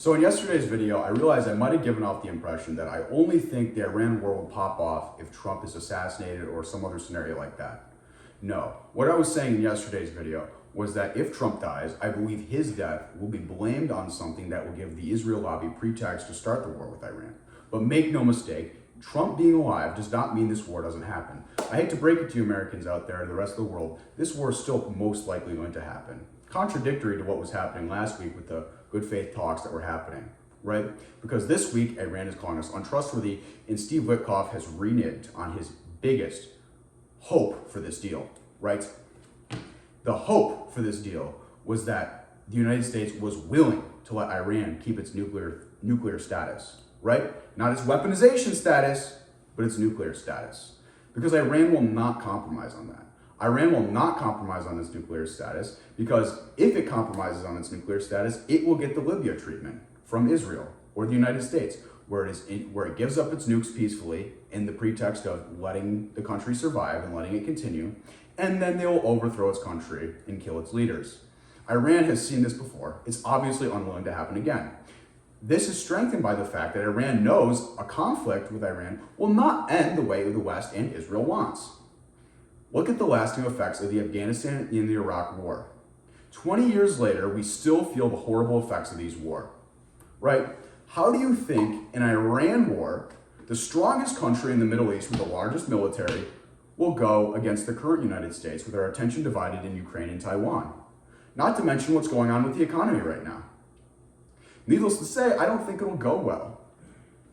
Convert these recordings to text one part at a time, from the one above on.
So in yesterday's video, I realized I might have given off the impression that I only think the Iran war will pop off if Trump is assassinated or some other scenario like that. No, what I was saying in yesterday's video was that if Trump dies, I believe his death will be blamed on something that will give the Israel lobby pretext to start the war with Iran. But make no mistake, Trump being alive does not mean this war doesn't happen. I hate to break it to you Americans out there and the rest of the world, this war is still most likely going to happen. Contradictory to what was happening last week with the good faith talks that were happening, right? Because this week, Iran is calling us untrustworthy, and Steve Witkoff has reneged on his biggest hope for this deal, right? The hope for this deal was that the United States was willing to let Iran keep its nuclear status, right? Not its weaponization status, but its nuclear status. Because Iran will not compromise on that. Iran will not compromise on its nuclear status because if it compromises on its nuclear status, it will get the Libya treatment from Israel or the United States, where it gives up its nukes peacefully in the pretext of letting the country survive and letting it continue, and then they will overthrow its country and kill its leaders. Iran has seen this before. It's obviously unwilling to happen again. This is strengthened by the fact that Iran knows a conflict with Iran will not end the way the West and Israel wants. Look at the lasting effects of the Afghanistan and the Iraq war. 20 years later, we still feel the horrible effects of these wars, right? How do you think an Iran war, the strongest country in the Middle East with the largest military, will go against the current United States with our attention divided in Ukraine and Taiwan? Not to mention what's going on with the economy right now. Needless to say, I don't think it'll go well,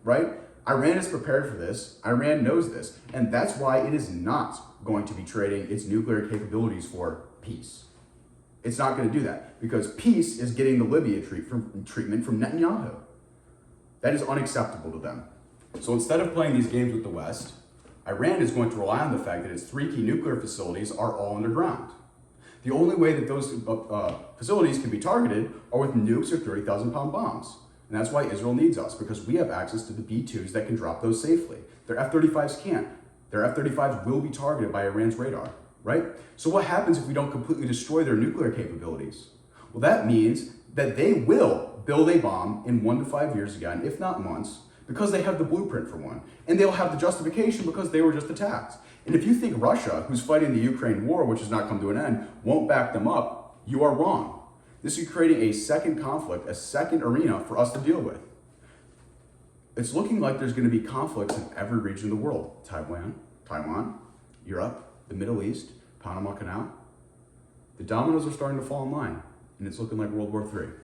right? Iran is prepared for this, Iran knows this, and that's why it is not going to be trading its nuclear capabilities for peace. It's not going to do that, because peace is getting the Libya treatment from Netanyahu. That is unacceptable to them. So instead of playing these games with the West, Iran is going to rely on the fact that its three key nuclear facilities are all underground. The only way that those facilities can be targeted are with nukes or 30,000-pound bombs. And that's why Israel needs us, because we have access to the B-2s that can drop those safely. Their F-35s can't. Their F-35s will be targeted by Iran's radar, right? So what happens if we don't completely destroy their nuclear capabilities? Well, that means that they will build a bomb in 1 to 5 years again, if not months, because they have the blueprint for one. And they'll have the justification because they were just attacked. And if you think Russia, who's fighting the Ukraine war, which has not come to an end, won't back them up, you are wrong. This is creating a second conflict, a second arena for us to deal with. It's looking like there's going to be conflicts in every region of the world. Taiwan, Europe, the Middle East, Panama Canal. The dominoes are starting to fall in line, and it's looking like World War III.